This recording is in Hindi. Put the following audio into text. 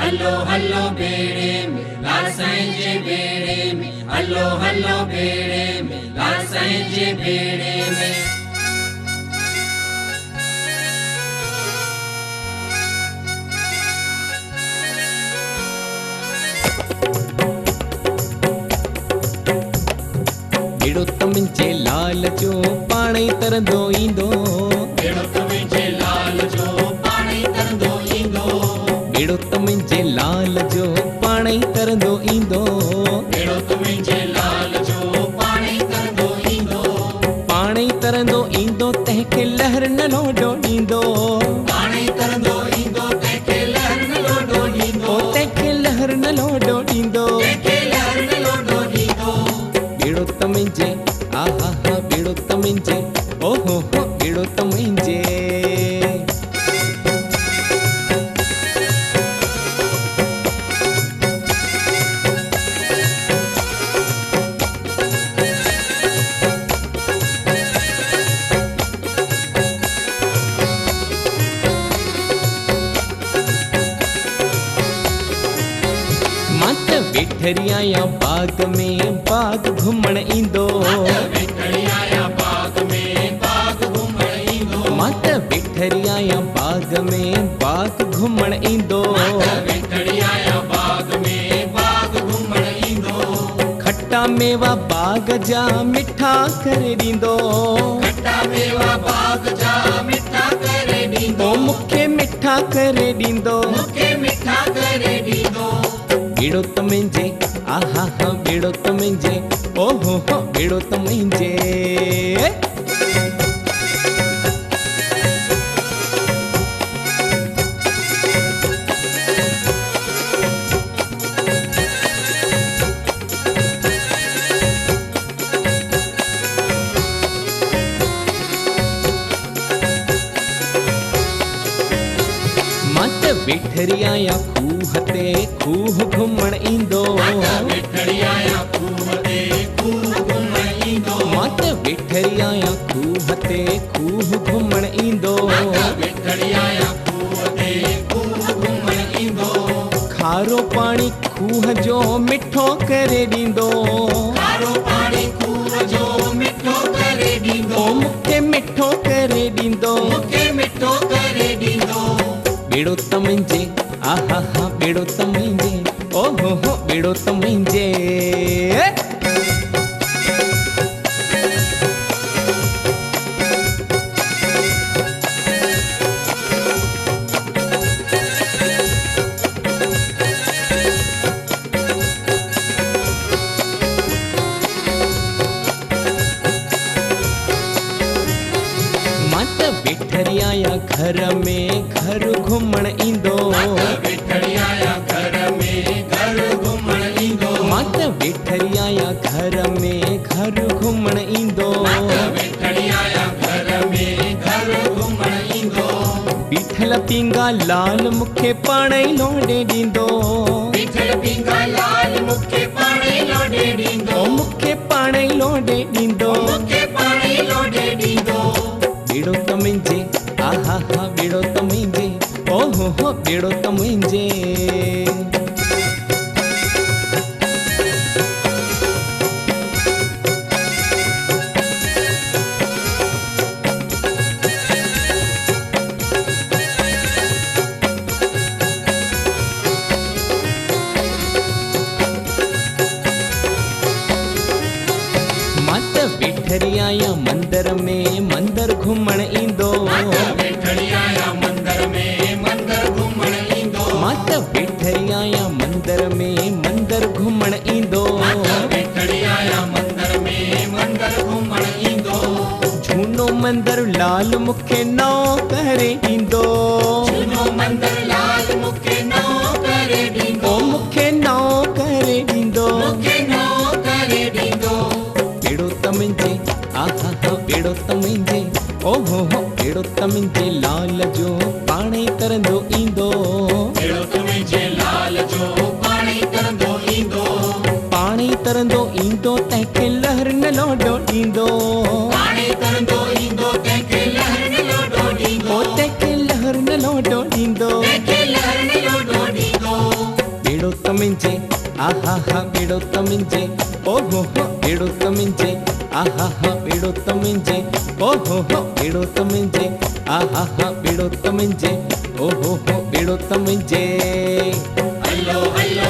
हलो हलो बेड़े में लाल साईं जे बेड़े में, हलो हलो बेड़े में लाल साईं जे बेड़े में। बेड़ो तमिंजे लाल जो पाणी तरंदो ईंदो, बेड़ो तमिंजे लाल जो पाणी तरंदो ईंदो, बेड़ो तमिंजे लाल जो पाणी तरंदो ईंदो, बेड़ो तमिंजे लाल जो पाणी तरंदो ईंदो, पाणी तरंदो ईंदो तंहिंखे लहर न लोॾो ॾींदो, पाणी तरंदो ईंदो तंहिंखे लहर न लोॾो ॾींदो, तंहिंखे लहर न लोॾो ॾींदो। तंहिंखे लहर न लोॾो ॾींदो। बेड़ो तमिंजे आहा हा बेड़ो तमिंजे ओहो हो बेड़ो तमिंजे। मत वेठरिया या बाग में बाग घुमण ईंदो, वेठड़िया या बाग में बाग घुमण ईंदो, मत वेठरिया या बाग में बाग घुमण ईंदो, वेठड़िया या बाग में बाग घुमण ईंदो, खट्टा मेवा बाग जा मिठा करे ॾींदो, खट्टा मेवा बाग जा मिठा करे ॾींदो, ओ मूंखे मिठा करे ॾींदो। मूंखे मिठा करे ॾींदो। बेड़ो तमिंजे आहा हा बेड़ो तमिंजे ओहो हो बेड़ो तमिंजे। मत वेठरिया या खूह ते खूह घुमण ईंदो, वेठड़िया या खूह ते खूह घुमण ईंदो, मत वेठरिया या खूह ते खूह घुमण ईंदो, वेठड़िया या खूह ते खूह घुमण ईंदो, खारो पाणी खूह जो मिठो करे ॾींदो, खारो पाणी खूह जो मिठो करे ॾींदो, ओ मूंखे मिठो करे ॾींदो। मूंखे मिठो करे ॾींदो। बेड़ो तमिंजे आहा हा बेड़ो तमिंजे ओहो हो बेड़ो तमिंजे। मत वेठरिया या घर में घर घुमण ईंदो, वेठड़िया या घर में घर घुमण ईंदो, मत वेठरिया या घर में घर घुमण ईंदो, वेठड़िया या घर में घर घुमण ईंदो, बीठल पींगा लाल मूंखे पाणे ई लोॾे ॾींदो, बीठल पींगा लाल मूंखे पाणे लोॾे ॾींदो, ओ मूंखे पाणे ई लोॾे ॾींदो। मूंखे पाणे लोॾे ॾींदो। बेड़ो तमिंजे आहा हा बेड़ो तमिंजे ओहो हो बेड़ो तमिंजे। मत वेठरिया या मंदर में मंदर घुमण ईंदो, वेठड़िया या मंदर में मंदर घुमण ईंदो, मत वेठरिया या मंदर में मंदर घुमण ईंदो, वेठड़िया या मंदर में मंदर घुमण ईंदो, झूनो मंदर लाल मूंखे नओ करे ॾींदो, झूनो मंदर लाल मूंखे नओ करे ॾींदो, ओ मूंखे नओ करे ॾींदो। मूंखे नओ करे ॾींदो। बेड़ो तमिंजे आहा हा बेड़ो तमिंजे ओहो हो बेड़ो तमिंजे लाल जो पाणी तरंदो ईंदो, बेड़ो तमिंजे लाल जो पाणी तरंदो ईंदो, पाणी तरंदो ईंदो तंहिंखे लहर न लोॾो ॾींदो, पाणी तरंदो ईंदो तंहिंखे लहर न लोॾो ॾींदो, ओ तंहिंखे लहर न लोॾो ॾींदो। तंहिंखे लहर न लोॾो ॾींदो। తమించే ఆహాహా వీడో తమించే ఓహోహో వీడో తమించే ఆహాహా వీడో తమించే ఓహోహో వీడో తమించే ఆహాహా వీడో తమించే ఓహోహో వీడో తమించే హల్లో హల్లో